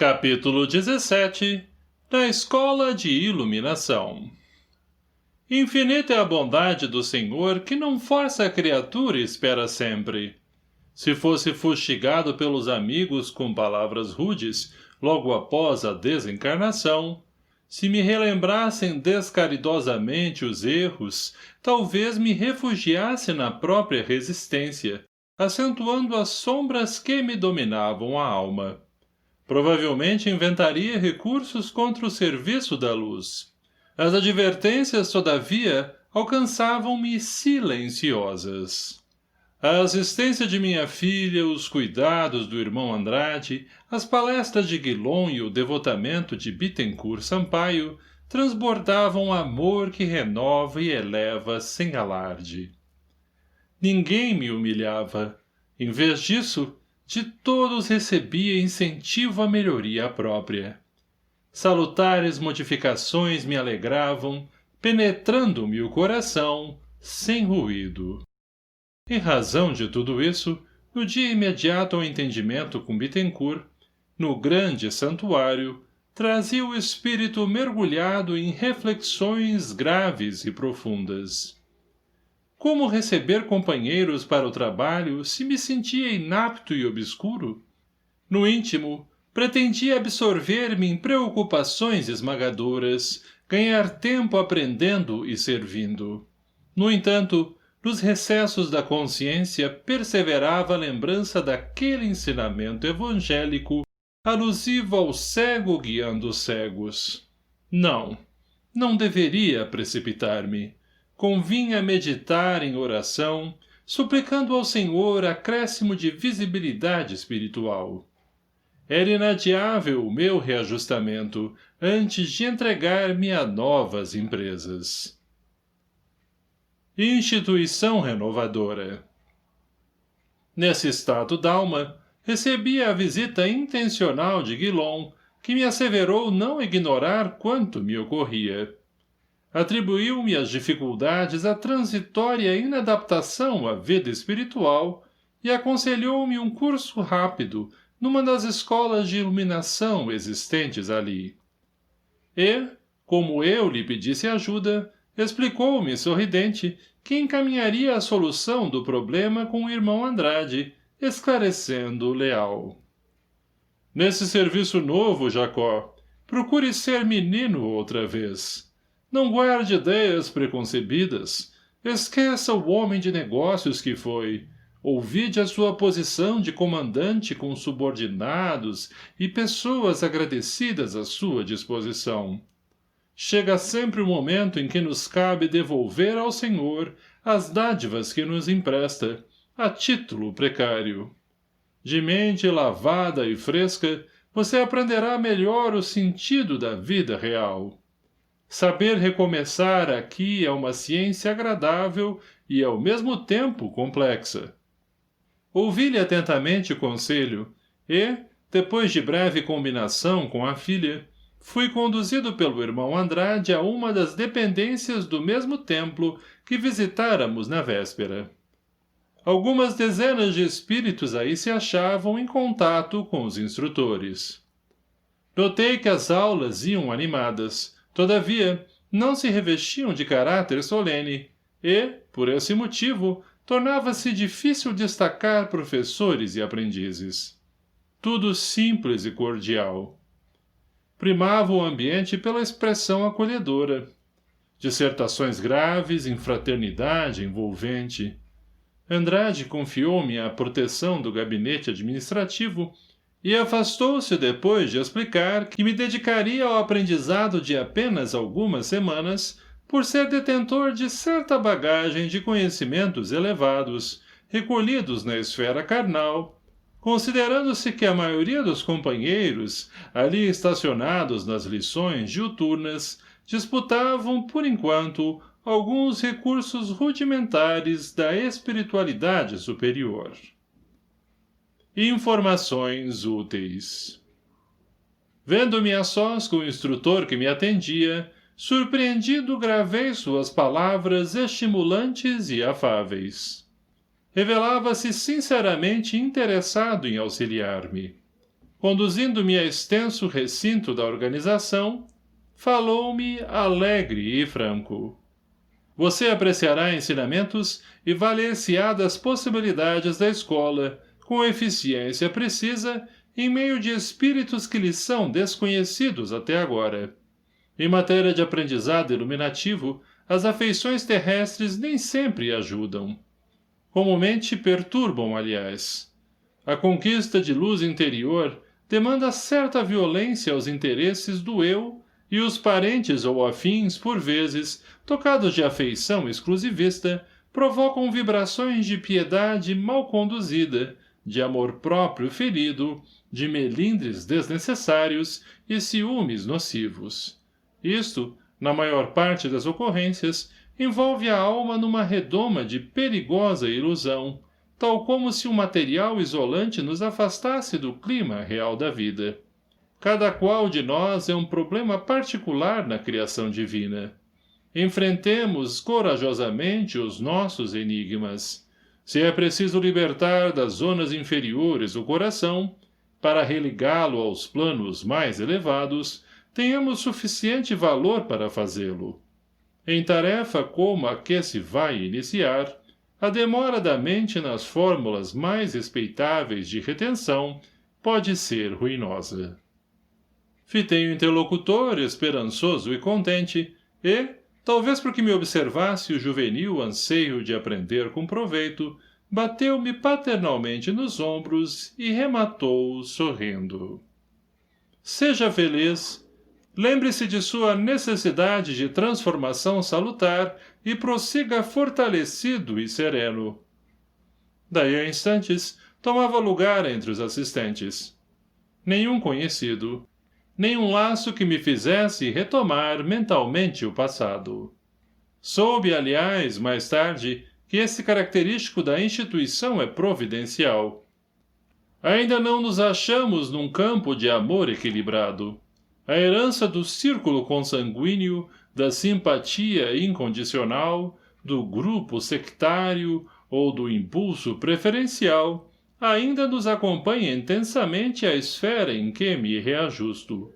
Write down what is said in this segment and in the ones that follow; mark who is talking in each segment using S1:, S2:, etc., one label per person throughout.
S1: Capítulo 17 Da Escola de Iluminação. Infinita é a bondade do Senhor que não força a criatura e espera sempre. Se fosse fustigado pelos amigos com palavras rudes, logo após a desencarnação, se me relembrassem descaridosamente os erros, talvez me refugiasse na própria resistência, acentuando as sombras que me dominavam a alma. Provavelmente inventaria recursos contra o serviço da luz. As advertências, todavia, alcançavam-me silenciosas. A assistência de minha filha, os cuidados do irmão Andrade, as palestras de Guilom e o devotamento de Bittencourt Sampaio transbordavam amor que renova e eleva sem alarde. Ninguém me humilhava. Em vez disso, de todos recebia incentivo à melhoria própria. Salutares modificações me alegravam, penetrando-me o coração, sem ruído. Em razão de tudo isso, no dia imediato ao entendimento com Bittencourt, no grande santuário, trazia o espírito mergulhado em reflexões graves e profundas. Como receber companheiros para o trabalho se me sentia inapto e obscuro? No íntimo, pretendia absorver-me em preocupações esmagadoras, ganhar tempo aprendendo e servindo. No entanto, nos recessos da consciência perseverava a lembrança daquele ensinamento evangélico alusivo ao cego guiando os cegos. Não deveria precipitar-me. Convinha meditar em oração, suplicando ao Senhor acréscimo de visibilidade espiritual. Era inadiável o meu reajustamento antes de entregar-me a novas empresas. Instituição renovadora. Nesse estado d'alma, recebi a visita intencional de Guilom, que me asseverou não ignorar quanto me ocorria. Atribuiu-me as dificuldades à transitória inadaptação à vida espiritual e aconselhou-me um curso rápido numa das escolas de iluminação existentes ali. E, como eu lhe pedisse ajuda, explicou-me sorridente que encaminharia a solução do problema com o irmão Andrade, esclarecendo leal. Nesse serviço novo, Jacó, procure ser menino outra vez. Não guarde ideias preconcebidas. Esqueça o homem de negócios que foi. Ouvide a sua posição de comandante com subordinados e pessoas agradecidas à sua disposição. Chega sempre o momento em que nos cabe devolver ao Senhor as dádivas que nos empresta, a título precário. De mente lavada e fresca, você aprenderá melhor o sentido da vida real. Saber recomeçar aqui é uma ciência agradável e, ao mesmo tempo, complexa. Ouvi-lhe atentamente o conselho e, depois de breve combinação com a filha, fui conduzido pelo irmão Andrade a uma das dependências do mesmo templo que visitáramos na véspera. Algumas dezenas de espíritos aí se achavam em contato com os instrutores. Notei que as aulas iam animadas, todavia, não se revestiam de caráter solene e, por esse motivo, tornava-se difícil destacar professores e aprendizes. Tudo simples e cordial. Primava o ambiente pela expressão acolhedora. Dissertações graves em fraternidade envolvente. Andrade confiou-me a proteção do gabinete administrativo e afastou-se depois de explicar que me dedicaria ao aprendizado de apenas algumas semanas por ser detentor de certa bagagem de conhecimentos elevados, recolhidos na esfera carnal, considerando-se que a maioria dos companheiros, ali estacionados nas lições diuturnas, disputavam, por enquanto, alguns recursos rudimentares da espiritualidade superior. Informações úteis. Vendo-me a sós com o instrutor que me atendia, surpreendido gravei suas palavras estimulantes e afáveis. Revelava-se sinceramente interessado em auxiliar-me. conduzindo-me a extenso recinto da organização, falou-me alegre e franco. Você apreciará ensinamentos e valer-se-á das possibilidades da escola, com eficiência precisa, em meio de espíritos que lhe são desconhecidos até agora. Em matéria de aprendizado iluminativo, as afeições terrestres nem sempre ajudam. Comumente perturbam, aliás. A conquista de luz interior demanda certa violência aos interesses do eu, e os parentes ou afins, por vezes, tocados de afeição exclusivista, provocam vibrações de piedade mal conduzida, de amor próprio ferido, de melindres desnecessários e ciúmes nocivos. Isto, na maior parte das ocorrências, envolve a alma numa redoma de perigosa ilusão, tal como se um material isolante nos afastasse do clima real da vida. Cada qual de nós é um problema particular na criação divina. Enfrentemos corajosamente os nossos enigmas. Se é preciso libertar das zonas inferiores o coração, para religá-lo aos planos mais elevados, tenhamos suficiente valor para fazê-lo. Em tarefa como a que se vai iniciar, a demora da mente nas fórmulas mais respeitáveis de retenção pode ser ruinosa. Fitei o interlocutor, esperançoso e contente, e, talvez porque me observasse o juvenil anseio de aprender com proveito, bateu-me paternalmente nos ombros e rematou, sorrindo. Seja feliz. Lembre-se de sua necessidade de transformação salutar e prossiga fortalecido e sereno. Daí a instantes, tomava lugar entre os assistentes. Nenhum conhecido. Nenhum laço que me fizesse retomar mentalmente o passado. Soube, aliás, mais tarde, que esse característico da instituição é providencial. Ainda não nos achamos num campo de amor equilibrado. A herança do círculo consanguíneo, da simpatia incondicional, do grupo sectário ou do impulso preferencial ainda nos acompanha intensamente a esfera em que me reajusto.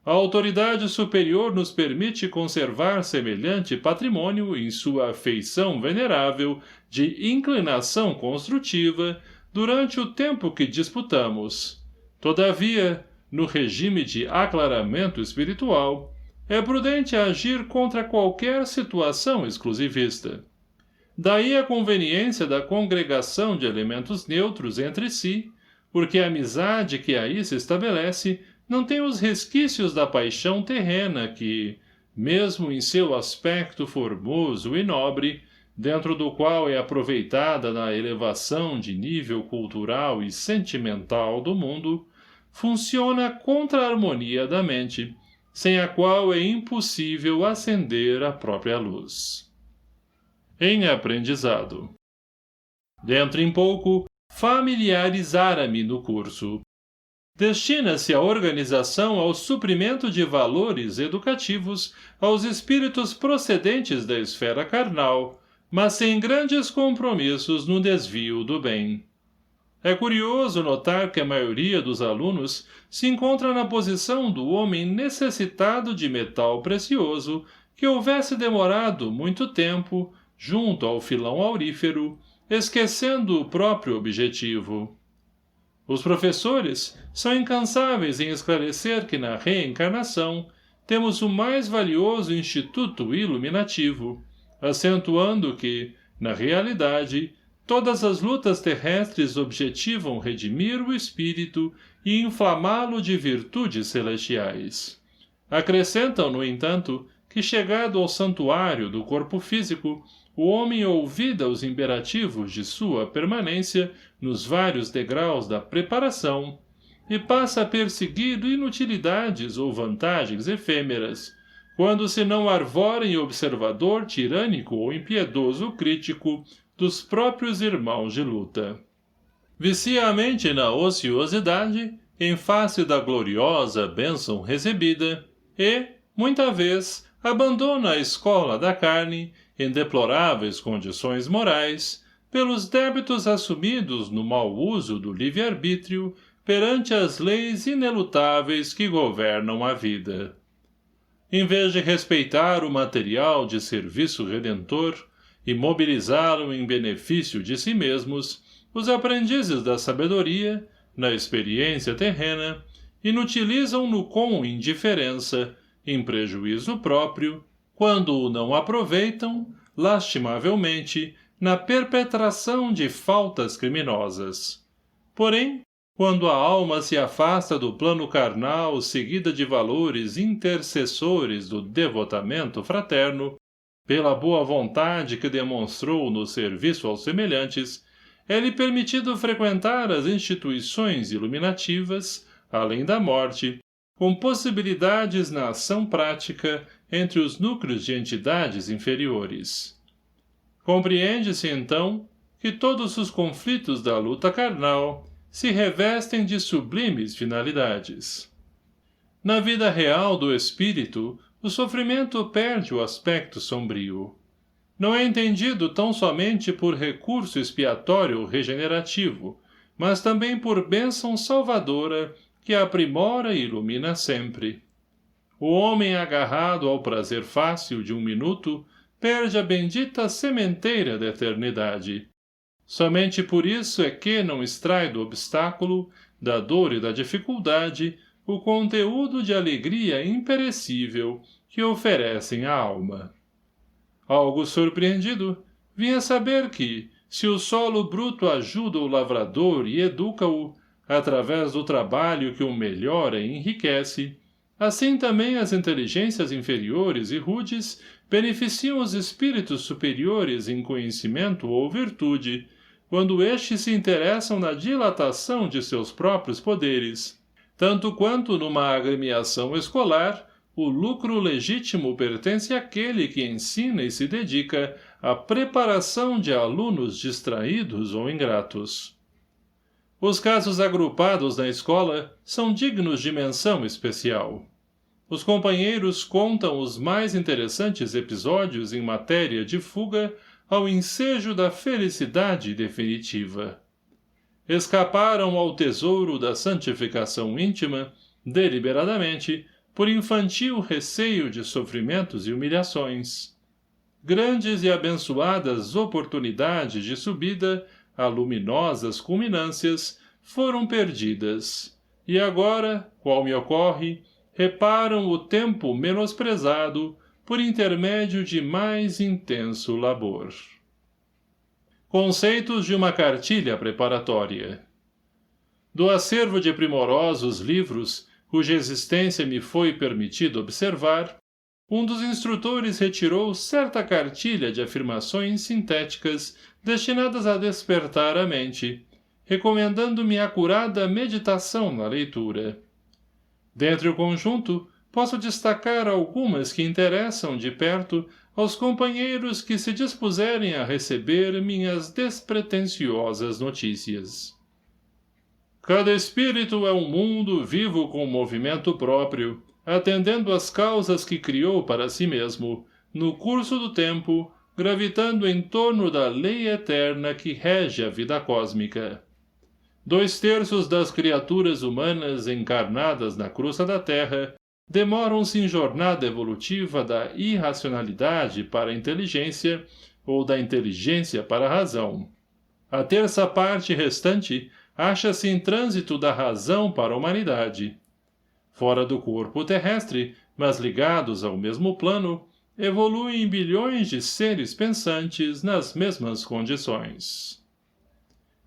S1: A autoridade superior nos permite conservar semelhante patrimônio em sua afeição venerável de inclinação construtiva durante o tempo que disputamos. Todavia, no regime de aclaramento espiritual, é prudente agir contra qualquer situação exclusivista. Daí a conveniência da congregação de elementos neutros entre si, porque a amizade que aí se estabelece não tem os resquícios da paixão terrena que, mesmo em seu aspecto formoso e nobre, dentro do qual é aproveitada na elevação de nível cultural e sentimental do mundo, funciona contra a harmonia da mente, sem a qual é impossível acender a própria luz. Em aprendizado. Dentro em pouco, familiarizara-me no curso. Destina-se a organização ao suprimento de valores educativos aos espíritos procedentes da esfera carnal, mas sem grandes compromissos no desvio do bem. É curioso notar que a maioria dos alunos se encontra na posição do homem necessitado de metal precioso que houvesse demorado muito tempo, junto ao filão aurífero, esquecendo o próprio objetivo. Os professores são incansáveis em esclarecer que na reencarnação temos o mais valioso instituto iluminativo, acentuando que, na realidade, todas as lutas terrestres objetivam redimir o espírito e inflamá-lo de virtudes celestiais. Acrescentam, no entanto, que chegado ao santuário do corpo físico, o homem ouvida os imperativos de sua permanência nos vários degraus da preparação e passa a perseguir inutilidades ou vantagens efêmeras, quando se não arvora em observador tirânico ou impiedoso crítico dos próprios irmãos de luta. Vicia a mente na ociosidade, em face da gloriosa bênção recebida, e, muita vez, abandona a escola da carne, em deploráveis condições morais, pelos débitos assumidos no mau uso do livre-arbítrio, perante as leis inelutáveis que governam a vida. Em vez de respeitar o material de serviço redentor e mobilizá-lo em benefício de si mesmos, os aprendizes da sabedoria, na experiência terrena, inutilizam-no com indiferença, em prejuízo próprio, quando o não aproveitam, lastimavelmente, na perpetração de faltas criminosas. Porém, quando a alma se afasta do plano carnal seguida de valores intercessores do devotamento fraterno, pela boa vontade que demonstrou no serviço aos semelhantes, é-lhe permitido frequentar as instituições iluminativas, além da morte, com possibilidades na ação prática entre os núcleos de entidades inferiores. Compreende-se, então, que todos os conflitos da luta carnal se revestem de sublimes finalidades. Na vida real do espírito, o sofrimento perde o aspecto sombrio. Não é entendido tão somente por recurso expiatório regenerativo, mas também por bênção salvadora que aprimora e ilumina sempre. O homem agarrado ao prazer fácil de um minuto perde a bendita sementeira da eternidade. Somente por isso é que não extrai do obstáculo, da dor e da dificuldade, o conteúdo de alegria imperecível que oferecem à alma. Algo surpreendido, vinha saber que, se o solo bruto ajuda o lavrador e educa-o, através do trabalho que o melhora e enriquece, assim também as inteligências inferiores e rudes beneficiam os espíritos superiores em conhecimento ou virtude, quando estes se interessam na dilatação de seus próprios poderes, tanto quanto numa agremiação escolar, o lucro legítimo pertence àquele que ensina e se dedica à preparação de alunos distraídos ou ingratos. Os casos agrupados na escola são dignos de menção especial. Os companheiros contam os mais interessantes episódios em matéria de fuga ao ensejo da felicidade definitiva. Escaparam ao tesouro da santificação íntima, deliberadamente, por infantil receio de sofrimentos e humilhações. Grandes e abençoadas oportunidades de subida a luminosas culminâncias foram perdidas, e agora, qual me ocorre, reparam o tempo menosprezado por intermédio de mais intenso labor. Conceitos de uma cartilha preparatória. Do acervo de primorosos livros, cuja existência me foi permitido observar, um dos instrutores retirou certa cartilha de afirmações sintéticas destinadas a despertar a mente, recomendando-me acurada meditação na leitura. Dentre o conjunto, posso destacar algumas que interessam de perto aos companheiros que se dispuserem a receber minhas despretensiosas notícias. Cada espírito é um mundo vivo com movimento próprio, atendendo às causas que criou para si mesmo, no curso do tempo, gravitando em torno da lei eterna que rege a vida cósmica. 2/3 das criaturas humanas encarnadas na crosta da Terra demoram-se em jornada evolutiva da irracionalidade para a inteligência ou da inteligência para a razão. A 1/3 parte restante acha-se em trânsito da razão para a humanidade. Fora do corpo terrestre, mas ligados ao mesmo plano, evoluem bilhões de seres pensantes nas mesmas condições.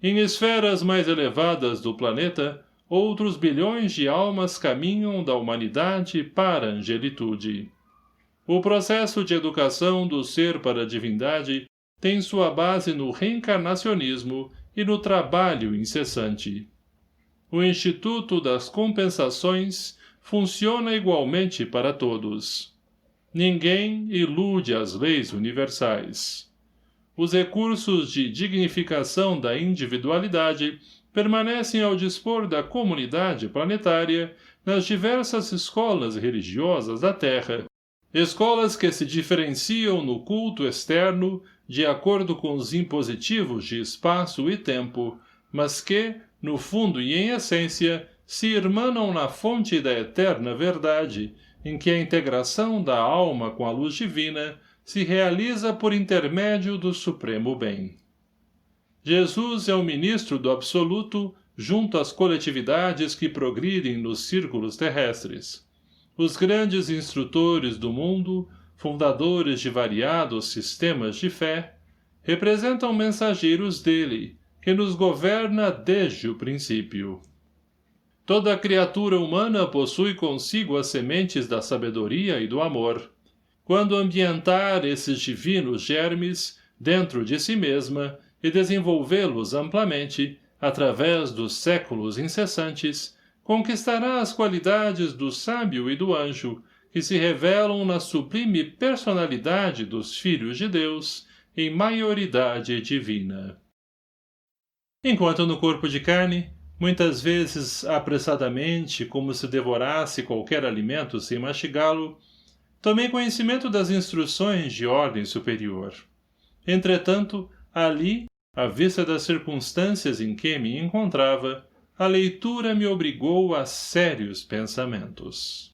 S1: Em esferas mais elevadas do planeta, outros bilhões de almas caminham da humanidade para a angelitude. O processo de educação do ser para a divindade tem sua base no reencarnacionismo e no trabalho incessante. O Instituto das Compensações funciona igualmente para todos. Ninguém ilude as leis universais. Os recursos de dignificação da individualidade permanecem ao dispor da comunidade planetária nas diversas escolas religiosas da Terra, escolas que se diferenciam no culto externo de acordo com os impositivos de espaço e tempo, mas que, no fundo e em essência, se irmanam na fonte da eterna verdade, em que a integração da alma com a luz divina se realiza por intermédio do supremo bem. Jesus é o ministro do absoluto junto às coletividades que progridem nos círculos terrestres. Os grandes instrutores do mundo, fundadores de variados sistemas de fé, representam mensageiros dele, que nos governa desde o princípio. Toda criatura humana possui consigo as sementes da sabedoria e do amor. Quando ambientar esses divinos germes dentro de si mesma e desenvolvê-los amplamente, através dos séculos incessantes, conquistará as qualidades do sábio e do anjo, que se revelam na sublime personalidade dos filhos de Deus, em maioridade divina. Enquanto no corpo de carne, muitas vezes apressadamente, como se devorasse qualquer alimento sem mastigá-lo, tomei conhecimento das instruções de ordem superior. Entretanto, ali, à vista das circunstâncias em que me encontrava, a leitura me obrigou a sérios pensamentos.